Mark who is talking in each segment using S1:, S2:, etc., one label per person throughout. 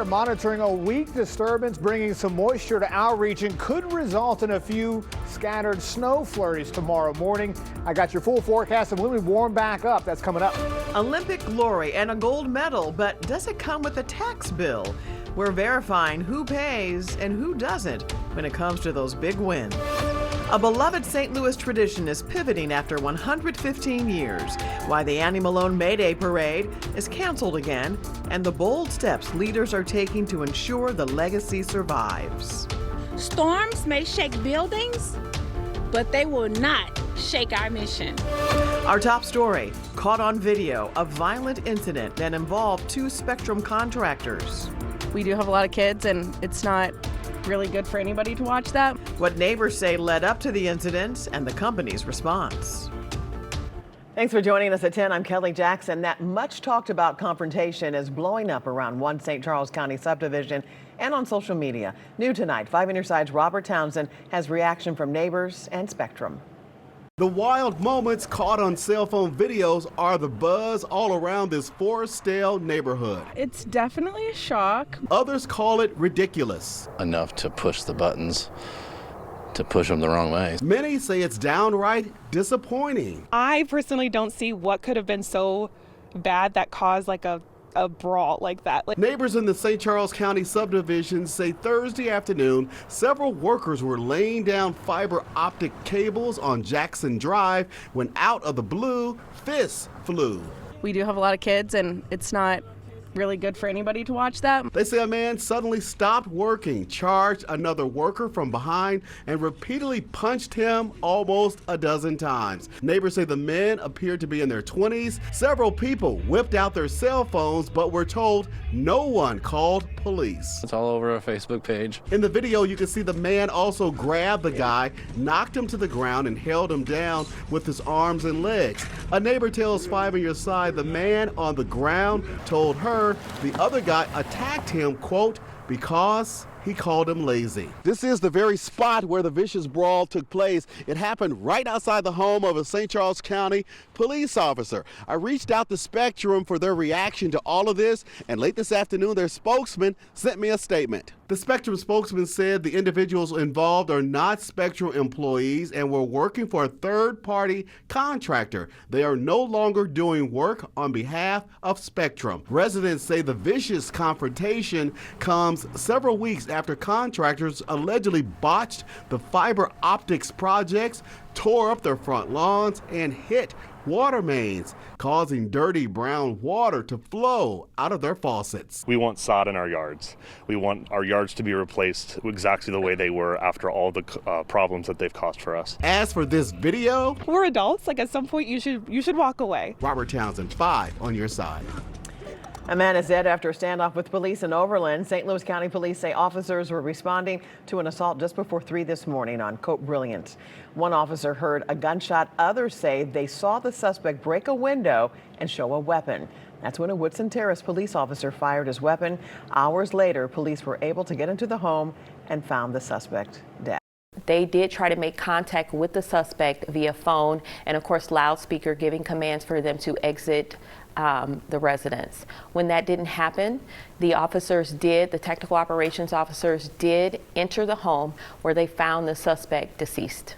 S1: are monitoring a weak disturbance bringing some moisture to our region. Could result in a few scattered snow flurries tomorrow morning. I got your full forecast and when we warm back up, that's coming up.
S2: Olympic glory and a gold medal, but does it come with a tax bill? We're verifying who pays and who doesn't when it comes to those big wins. A beloved St. Louis tradition is pivoting after 115 years. Why the Annie Malone May Day Parade is canceled again, and the bold steps leaders are taking to ensure the legacy survives.
S3: Storms may shake buildings, but they will not shake our mission.
S2: Our top story, caught on video, a violent incident that involved two Spectrum contractors.
S4: We do have a lot of kids, and it's not really good for anybody to watch that.
S2: What neighbors say led up to the incident and the company's response. Thanks for joining us at 10. I'm Kelly Jackson. That much talked about confrontation is blowing up around one St. Charles County subdivision and on social media. New tonight, 5 on your side's Robert Townsend has reaction from neighbors and Spectrum.
S5: The wild moments caught on cell phone videos are the buzz all around this Forestdale neighborhood.
S4: It's definitely a shock.
S5: Others call it ridiculous.
S6: Enough to push the buttons, to push them the wrong way.
S5: Many say it's downright disappointing.
S7: I personally don't see what could have been so bad that caused like a brawl like that.
S5: Neighbors in the St. Charles County subdivision say Thursday afternoon, several workers were laying down fiber optic cables on Jackson Drive when out of the blue, fists flew.
S4: We do have a lot of kids, and it's not really good for anybody to watch that.
S5: They say a man suddenly stopped working, charged another worker from behind, and repeatedly punched him almost a dozen times. Neighbors say the men appeared to be in their 20s. Several people whipped out their cell phones, but were told no one called police.
S6: It's all over our Facebook page.
S5: In the video, you can see the man also grabbed the guy, knocked him to the ground, and held him down with his arms and legs. A neighbor tells 5 on your side the man on the ground told her the other guy attacked him, quote, because he called him lazy. This is the very spot where the vicious brawl took place. It happened right outside the home of a St. Charles County police officer. I reached out to Spectrum for their reaction to all of this, and late this afternoon, their spokesman sent me a statement. The Spectrum spokesman said the individuals involved are not Spectrum employees and were working for a third-party contractor. They are no longer doing work on behalf of Spectrum. Residents say the vicious confrontation comes several weeks after contractors allegedly botched the fiber optics projects, tore up their front lawns, and hit water mains, causing dirty brown water to flow out of their faucets.
S8: We want sod in our yards. We want our yards to be replaced exactly the way they were after all the problems that they've caused for us.
S5: As for this video,
S7: We're adults. Like at some point you should walk away.
S5: Robert Townsend, 5 on your side.
S2: A man is dead after a standoff with police in Overland. St. Louis County Police say officers were responding to an assault just before 3 this morning on Cote Brilliant. One officer heard a gunshot. Others say they saw the suspect break a window and show a weapon. That's when a Woodson Terrace police officer fired his weapon. Hours later, police were able to get into the home and found the suspect dead.
S9: They did try to make contact with the suspect via phone and, of course, loudspeaker, giving commands for them to exit the residence. When that didn't happen, the technical operations officers did enter the home where they found the suspect deceased.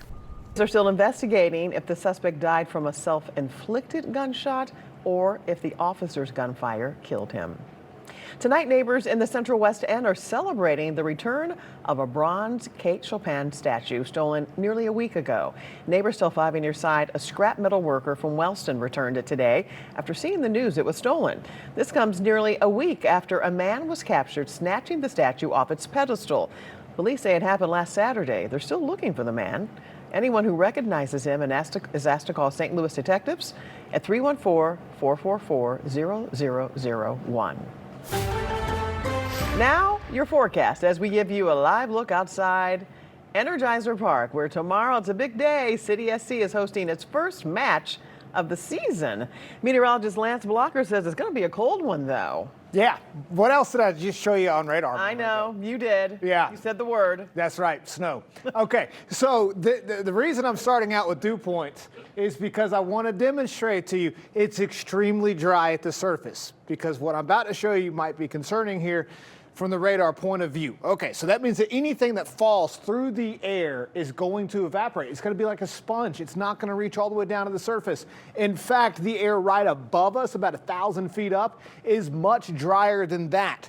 S2: They're still investigating if the suspect died from a self-inflicted gunshot or if the officer's gunfire killed him. Tonight, neighbors in the Central West End are celebrating the return of a bronze Kate Chopin statue stolen nearly a week ago. Neighbors tell 5 on your side a scrap metal worker from Wellston returned it today after seeing the news it was stolen. This comes nearly a week after a man was captured snatching the statue off its pedestal. Police say it happened last Saturday. They're still looking for the man. Anyone who recognizes him is asked to call St. Louis detectives at 314-444-0001. Now, your forecast as we give you a live look outside Energizer Park, where tomorrow it's a big day. City SC is hosting its first match of the season. Meteorologist Lance Blocker says it's going to be a cold one, though.
S1: Yeah. What else did I just show you on radar?
S2: I know, you did.
S1: Yeah.
S2: You said the word.
S1: That's right, snow. Okay, so the reason I'm starting out with dew points is because I want to demonstrate to you it's extremely dry at the surface, because what I'm about to show you might be concerning here. from the radar point of view. Okay, so that means that anything that falls through the air is going to evaporate. It's going to be like a sponge. It's not going to reach all the way down to the surface. In fact, the air right above us, about 1,000 feet up, is much drier than that.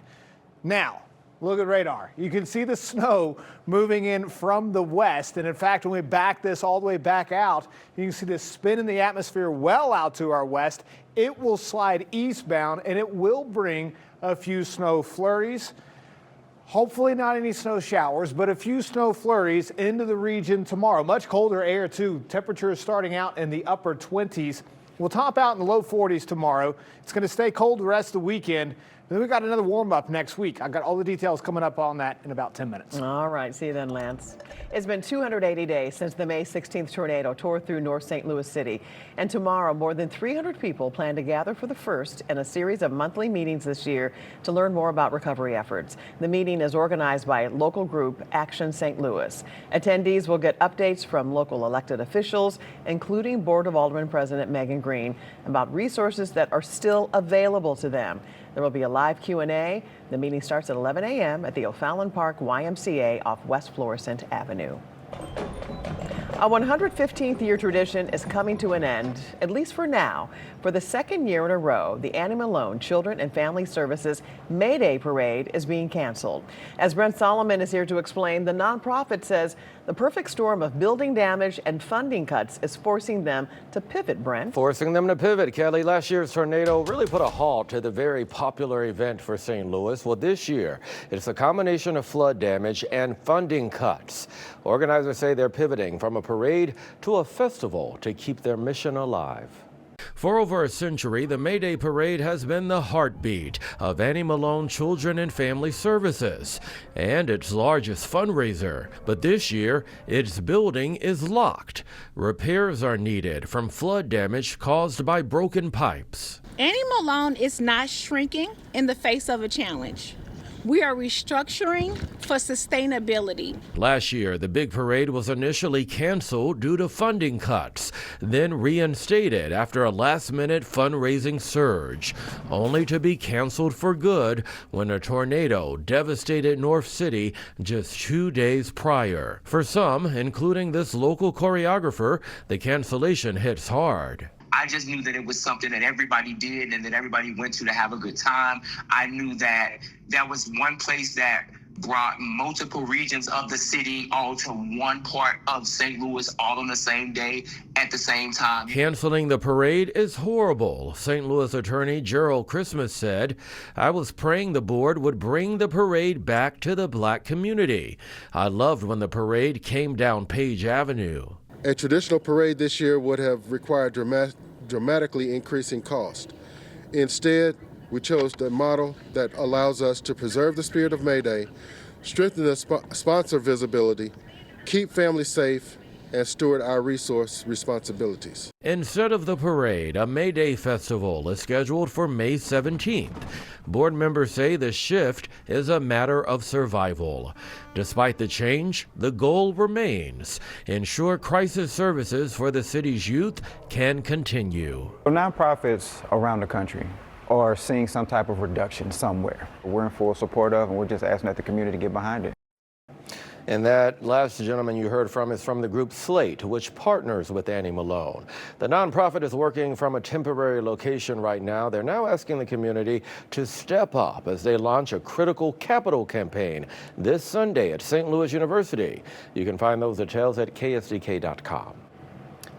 S1: Now, look at radar. You can see the snow moving in from the west. And in fact, when we back this all the way back out, you can see this spin in the atmosphere well out to our west. It will slide eastbound and it will bring a few snow flurries. Hopefully not any snow showers, but a few snow flurries into the region tomorrow. Much colder air too. Temperatures starting out in the upper 20s. We'll top out in the low 40s tomorrow. It's going to stay cold the rest of the weekend. Then we got another warm up next week. I got all the details coming up on that in about 10 minutes.
S2: All right. See you then, Lance. It's been 280 days since the May 16th tornado tore through North St. Louis City. And tomorrow, more than 300 people plan to gather for the first in a series of monthly meetings this year to learn more about recovery efforts. The meeting is organized by local group Action St. Louis. Attendees will get updates from local elected officials, including Board of Aldermen President Megan Green, about resources that are still available to them. There will be a live Q&A. The meeting starts at 11 a.m. at the O'Fallon Park YMCA off West Florissant Avenue. A 115th year tradition is coming to an end, at least for now. For the second year in a row, the Annie Malone Children and Family Services May Day Parade is being canceled. As Brent Solomon is here to explain, the nonprofit says the perfect storm of building damage and funding cuts is forcing them to pivot, Brent.
S10: Forcing them to pivot, Kelly. Last year's tornado really put a halt to the very popular event for St. Louis. Well, this year, it's a combination of flood damage and funding cuts. Organizers say they're pivoting from a parade to a festival to keep their mission alive. For over a century, the May Day Parade has been the heartbeat of Annie Malone Children and Family Services and its largest fundraiser. But this year, its building is locked. Repairs are needed from flood damage caused by broken pipes.
S3: Annie Malone is not shrinking in the face of a challenge. We are restructuring for sustainability.
S10: Last year, the big parade was initially canceled due to funding cuts, then reinstated after a last-minute fundraising surge, only to be canceled for good when a tornado devastated North City just 2 days prior. For some, including this local choreographer, the cancellation hits hard.
S11: I just knew that it was something that everybody did and that everybody went to have a good time. I knew that that was one place that brought multiple regions of the city all to one part of St. Louis all on the same day at the same time.
S10: Canceling the parade is horrible, St. Louis attorney Gerald Christmas said. I was praying the board would bring the parade back to the black community. I loved when the parade came down Page Avenue.
S12: A traditional parade this year would have required dramatically increasing cost. Instead, we chose the model that allows us to preserve the spirit of May Day, strengthen the sponsor visibility, keep families safe, and steward our resource responsibilities.
S10: Instead of the parade, a May Day festival is scheduled for May 17th. Board members say the shift is a matter of survival. Despite the change, the goal remains: ensure crisis services for the city's youth can continue.
S13: Nonprofits around the country are seeing some type of reduction somewhere. We're in full support of, and we're just asking that the community get behind it.
S10: And that last gentleman you heard from is from the group Slate, which partners with Annie Malone. The nonprofit is working from a temporary location right now. They're now asking the community to step up as they launch a critical capital campaign this Sunday at St. Louis University. You can find those details at KSDK.com.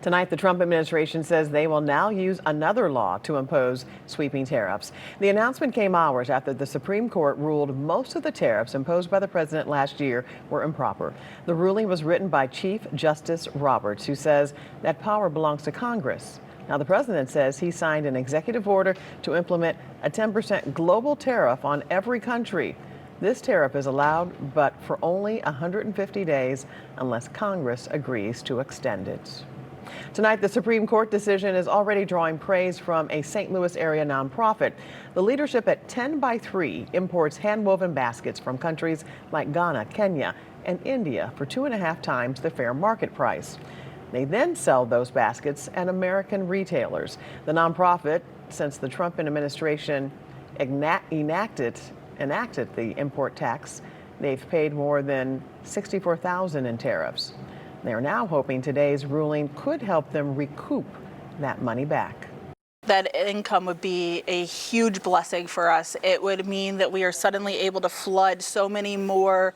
S2: Tonight, the Trump administration says they will now use another law to impose sweeping tariffs. The announcement came hours after the Supreme Court ruled most of the tariffs imposed by the president last year were improper. The ruling was written by Chief Justice Roberts, who says that power belongs to Congress. Now, the president says he signed an executive order to implement a 10% global tariff on every country. This tariff is allowed, but for only 150 days unless Congress agrees to extend it. Tonight, the Supreme Court decision is already drawing praise from a St. Louis area nonprofit. The leadership at 10x3 imports hand-woven baskets from countries like Ghana, Kenya, and India for 2.5 times the fair market price. They then sell those baskets at American retailers. The nonprofit, since the Trump administration enacted enacted the import tax. They've paid more than $64,000 in tariffs. They are now hoping today's ruling could help them recoup that money back.
S14: That income would be a huge blessing for us. It would mean that we are suddenly able to flood so many more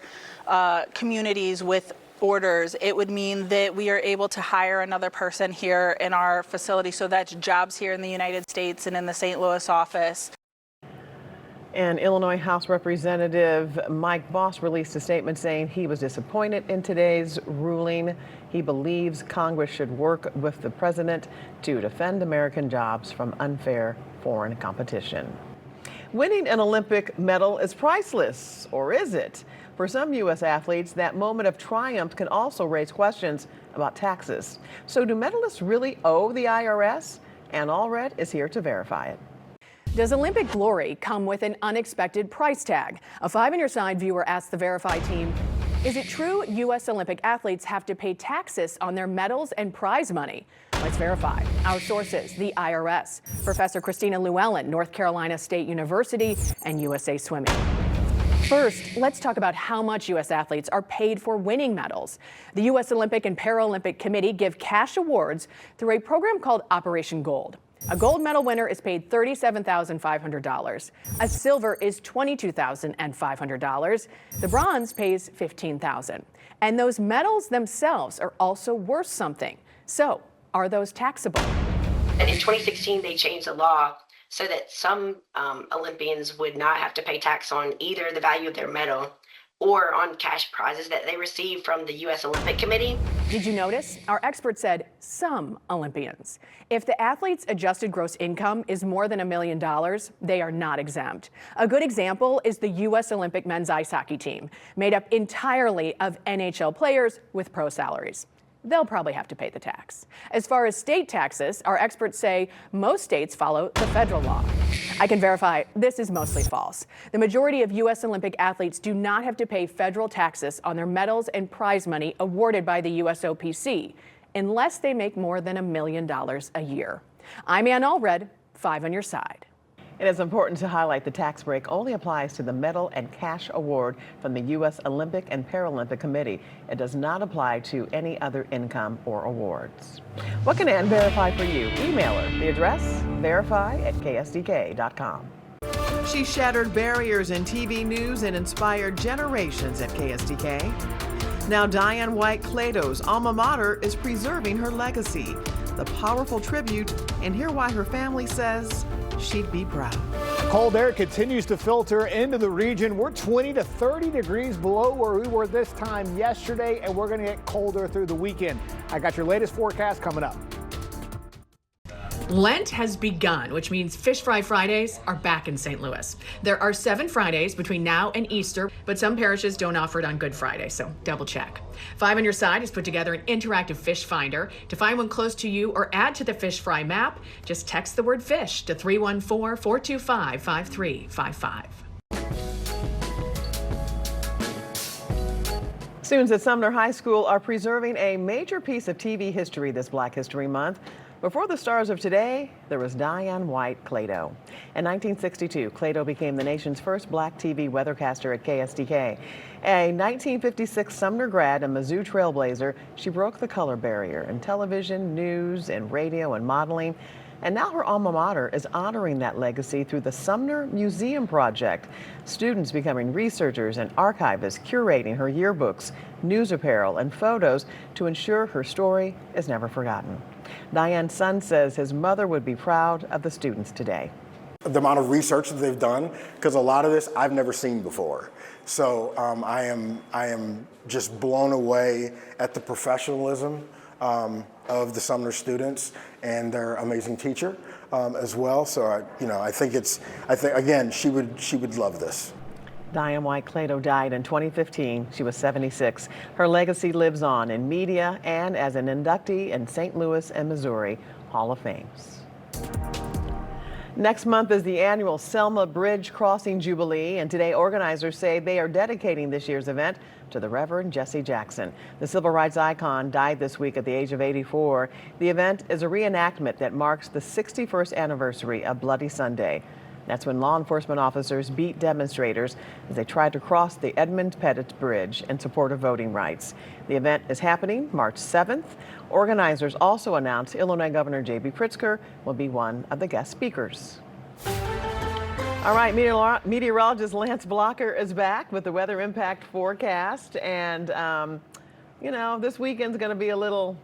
S14: communities with orders. It would mean that we are able to hire another person here in our facility. So that's jobs here in the United States and in the St. Louis office.
S2: And Illinois House Representative Mike Boss released a statement saying he was disappointed in today's ruling. He believes Congress should work with the president to defend American jobs from unfair foreign competition. Winning an Olympic medal is priceless, or is it? For some U.S. athletes, that moment of triumph can also raise questions about taxes. So do medalists really owe the IRS? Ann Allred is here to verify it.
S15: Does Olympic glory come with an unexpected price tag? A 5 on Your Side viewer asked the Verify team, is it true U.S. Olympic athletes have to pay taxes on their medals and prize money? Let's verify. Our sources, the IRS, Professor Christina Llewellyn, North Carolina State University, and USA Swimming. First, let's talk about how much U.S. athletes are paid for winning medals. The U.S. Olympic and Paralympic Committee give cash awards through a program called Operation Gold. A gold medal winner is paid $37,500. A silver is $22,500. The bronze pays $15,000. And those medals themselves are also worth something. So, are those taxable?
S16: And in 2016, they changed the law so that some Olympians would not have to pay tax on either the value of their medal or on cash prizes that they receive from the U.S. Olympic Committee.
S15: Did you notice? Our expert said some Olympians. If the athlete's adjusted gross income is more than $1 million, they are not exempt. A good example is the U.S. Olympic men's ice hockey team, made up entirely of NHL players with pro salaries. They'll probably have to pay the tax. As far as state taxes, our experts say most states follow the federal law. I can verify this is mostly false. The majority of U.S. Olympic athletes do not have to pay federal taxes on their medals and prize money awarded by the USOPC unless they make more than $1 million a year. I'm Ann Allred, 5 on Your Side.
S2: It is important to highlight the tax break only applies to the medal and cash award from the U.S. Olympic and Paralympic Committee. It does not apply to any other income or awards. What can Ann verify for you? Email her. The address, verify@ksdk.com. She shattered barriers in TV news and inspired generations at KSDK. Now Diane White Clayto's alma mater is preserving her legacy. The powerful tribute, and hear why her family says she'd be proud.
S1: Cold air continues to filter into the region. We're 20 to 30 degrees below where we were this time yesterday, and we're going to get colder through the weekend. I got your latest forecast coming up.
S17: Lent has begun, which means Fish Fry Fridays are back in St. Louis. There are 7 Fridays between now and Easter, but some parishes don't offer it on Good Friday, so double check. 5 on Your Side has put together an interactive fish finder. To find one close to you or add to the Fish Fry map, just text the word fish to 314-425-5355.
S2: Students at Sumner High School are preserving a major piece of TV history this Black History Month. Before the stars of today, there was Diane White Clayto. In 1962, Clayto became the nation's first black TV weathercaster at KSDK. A 1956 Sumner grad and Mizzou trailblazer, she broke the color barrier in television, news, and radio and modeling. And now her alma mater is honoring that legacy through the Sumner Museum Project. Students becoming researchers and archivists curating her yearbooks, news apparel, and photos to ensure her story is never forgotten. Diane's son says his mother would be proud of the students today.
S18: The amount of research that they've done, because a lot of this I've never seen before. So I am just blown away at the professionalism of the Sumner students and their amazing teacher as well. So I think again she would love this.
S2: Diane White Clayto died in 2015. She was 76. Her legacy lives on in media and as an inductee in St. Louis and Missouri Hall of Fames. Next month is the annual Selma Bridge Crossing Jubilee, and today organizers say they are dedicating this year's event to the Reverend Jesse Jackson. The civil rights icon died this week at the age of 84. The event is a reenactment that marks the 61st anniversary of Bloody Sunday. That's when law enforcement officers beat demonstrators as they tried to cross the Edmund Pettit Bridge in support of voting rights. The event is happening March 7th. Organizers also announced Illinois Governor J.B. Pritzker will be one of the guest speakers. All right, meteorologist Lance Blocker is back with the weather impact forecast. And, this weekend's going to be a little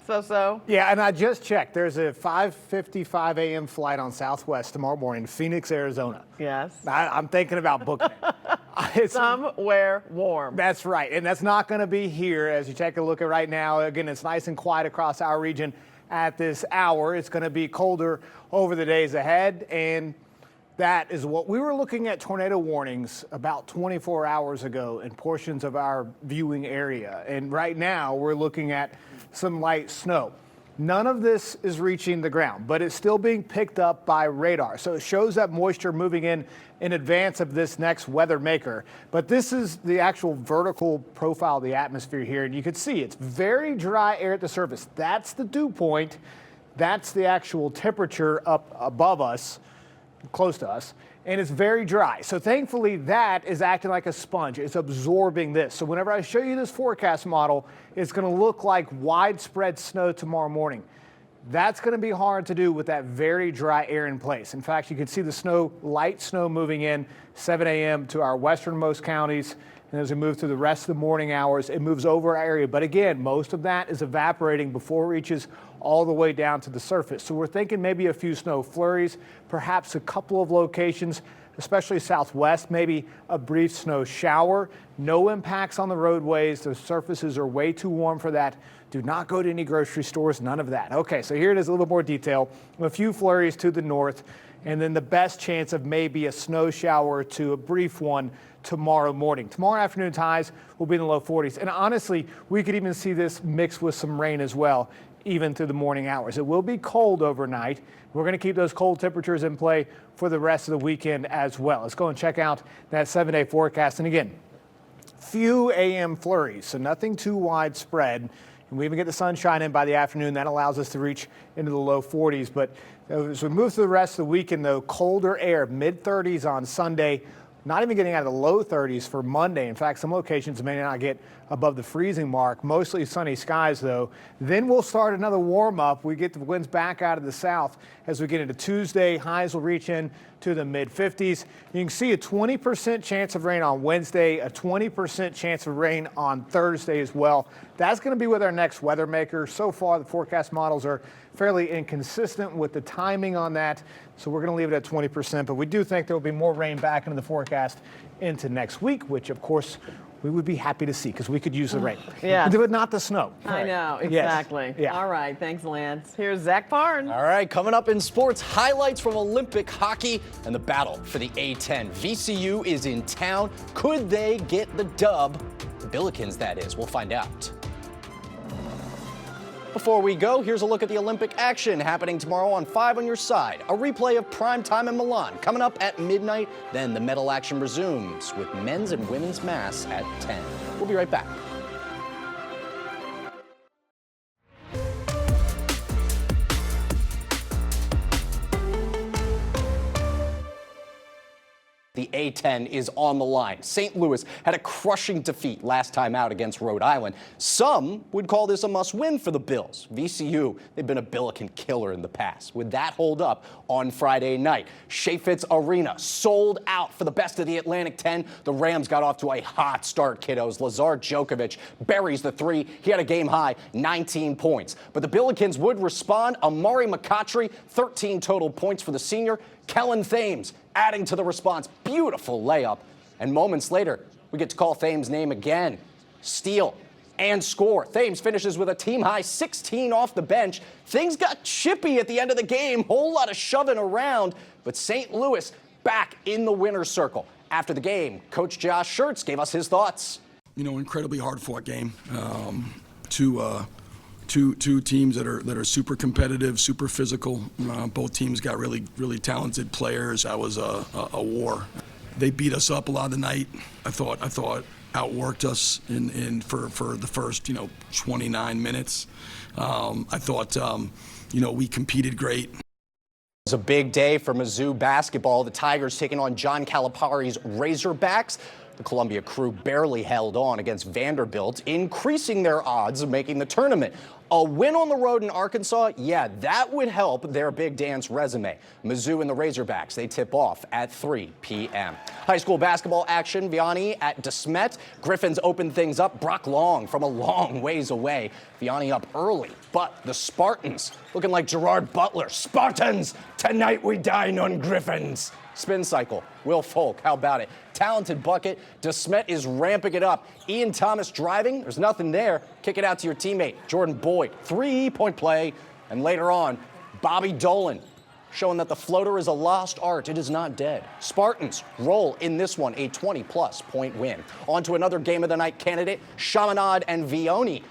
S2: so-so.
S1: Yeah, and I just checked. There's a 5:55 a.m. flight on Southwest tomorrow morning, Phoenix, Arizona.
S2: Yes.
S1: I'm thinking about booking it.
S2: Somewhere warm.
S1: That's right, and that's not going to be here as you take a look at right now. Again, it's nice and quiet across our region at this hour. It's going to be colder over the days ahead, and that is what we were looking at tornado warnings about 24 hours ago in portions of our viewing area. And right now we're looking at some light snow. None of this is reaching the ground, but it's still being picked up by radar. So it shows that moisture moving in advance of this next weather maker. But this is the actual vertical profile of the atmosphere here. And you can see it's very dry air at the surface. That's the dew point. That's the actual temperature up above us, close to us, and it's very dry. So thankfully that is acting like a sponge. It's absorbing this. So whenever I show you this forecast model, it's going to look like widespread snow tomorrow morning. That's going to be hard to do with that very dry air in place. In fact, you can see the snow, light snow moving in 7 a.m. to our westernmost counties. And as we move through the rest of the morning hours, it moves over our area. But again, most of that is evaporating before it reaches all the way down to the surface. So we're thinking maybe a few snow flurries, perhaps a couple of locations, especially southwest, maybe a brief snow shower. No impacts on the roadways. The surfaces are way too warm for that. Do not go to any grocery stores, none of that. Okay, so here it is, a little more detail. A few flurries to the north, and then the best chance of maybe a snow shower to a brief one tomorrow morning. Tomorrow afternoon's highs will be in the low 40s. And honestly, we could even see this mixed with some rain as well, even through the morning hours. It will be cold overnight. We're going to keep those cold temperatures in play for the rest of the weekend as well. Let's go and check out that 7-day forecast. And again, few AM flurries, so nothing too widespread. And we even get the sunshine in by the afternoon. That allows us to reach into the low 40s. But as we move through the rest of the weekend, though, colder air, mid-30s on Sunday. Not even getting out of the low 30s for Monday. In fact, some locations may not get above the freezing mark. Mostly sunny skies, though. Then we'll start another warm up. We get the winds back out of the south as we get into Tuesday. Highs will reach in to the mid 50s. You can see a 20% chance of rain on Wednesday, a 20% chance of rain on Thursday as well. That's going to be with our next weather maker. So far, the forecast models are fairly inconsistent with the timing on that. So we're going to leave it at 20%, but we do think there will be more rain back into the forecast into next week, which of course we would be happy to see because we could use the rain.
S2: Yeah.
S1: But not the snow.
S2: I know, exactly.
S1: Yes. Yeah.
S2: All right, thanks, Lance. Here's Zach Parn.
S19: All right, coming up in sports, highlights from Olympic hockey and the battle for the A10. VCU is in town. Could they get the dub? The Billikens, that is. We'll find out. Before we go, here's a look at the Olympic action happening tomorrow on 5 on Your Side. A replay of prime time in Milan coming up at midnight. Then the medal action resumes with men's and women's mass at 10. We'll be right back. The A10 is on the line. St. Louis had a crushing defeat last time out against Rhode Island. Some would call this a must-win for the Bills. VCU, they've been a Billiken killer in the past. Would that hold up on Friday night? Chaifetz Arena sold out for the best of the Atlantic 10. The Rams got off to a hot start, kiddos. Lazar Djokovic buries the three. He had a game-high 19 points. But the Billikens would respond. Amari McCautry, 13 total points for the senior. Kellen Thames adding to the response. Beautiful layup. And moments later, we get to call Thames' name again. Steal and score. Thames finishes with a team-high 16 off the bench. Things got chippy at the end of the game. Whole lot of shoving around. But St. Louis back in the winner's circle. After the game, Coach Josh Schertz gave us his thoughts.
S20: You know, incredibly hard-fought game. Two teams that are super competitive, super physical. Both teams got really talented players. That was a war. They beat us up a lot of the night. I thought outworked us for the first 29 minutes. I thought we competed great.
S19: It's a big day for Mizzou basketball. The Tigers taking on John Calipari's Razorbacks. The Columbia crew barely held on against Vanderbilt, increasing their odds of making the tournament. A win on the road in Arkansas, yeah, that would help their Big Dance resume. Mizzou and the Razorbacks, they tip off at 3 p.m. High school basketball action, Vianney at De Smet. Griffins open things up. Brock Long from a long ways away. Vianney up early, but the Spartans looking like Gerard Butler. Spartans, tonight we dine on Griffins. Spin cycle, Will Folk, how about it? Talented bucket, De Smet is ramping it up. Ian Thomas driving, there's nothing there. Kick it out to your teammate, Jordan Boyd. 3-point play, and later on, Bobby Dolan showing that the floater is a lost art. It is not dead. Spartans roll in this one, a 20-plus point win. On to another game of the night candidate, Chaminade and Vioni.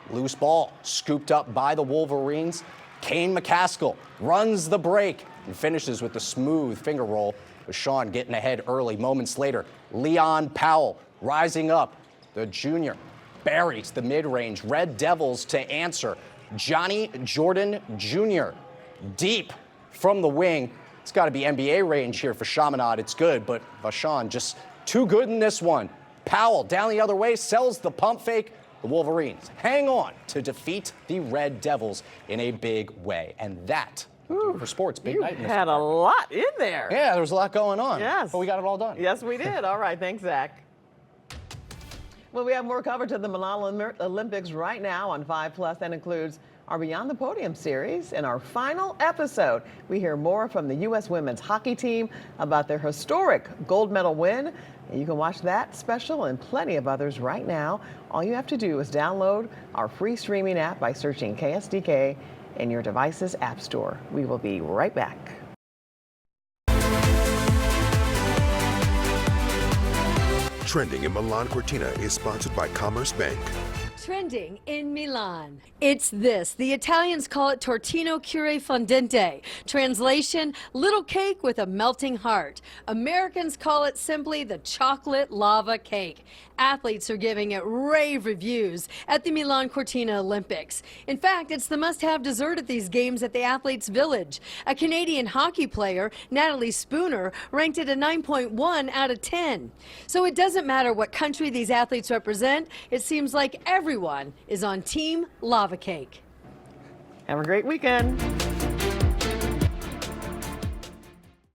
S19: Loose ball scooped up by the Wolverines. Kane McCaskill runs the break and finishes with the smooth finger roll, with Sean getting ahead early. Moments later, Leon Powell rising up. The junior buries the mid-range. Red Devils to answer. Johnny Jordan Jr. deep from the wing. It's got to be NBA range here for Chaminade. It's good, but Vachon just too good in this one. Powell down the other way, sells the pump fake. The Wolverines hang on to defeat the Red Devils in a big way. And that, for sports, big night.
S2: You had a lot in there.
S19: Yeah, there was a lot going on.
S2: Yes.
S19: But we got it all done.
S2: Yes, we did. All right. Thanks, Zach. Well, we have more coverage of the Milan Olympics right now on 5+. That includes our Beyond the Podium series. In our final episode, we hear more from the U.S. women's hockey team about their historic gold medal win. And you can watch that special and plenty of others right now. All you have to do is download our free streaming app by searching KSDK in your device's app store. We will be right back.
S21: Trending in Milan Cortina is sponsored by Commerce Bank.
S22: Trending in Milan. It's this. The Italians call it tortino cure fondente. Translation, little cake with a melting heart. Americans call it simply the chocolate lava cake. Athletes are giving it rave reviews at the Milan Cortina Olympics. In fact, it's the must-have dessert at these games at the Athletes Village. A Canadian hockey player, Natalie Spooner, ranked it a 9.1 out of 10. So it doesn't matter what country these athletes represent. It seems like everyone is on Team Lava Cake.
S2: Have a great weekend.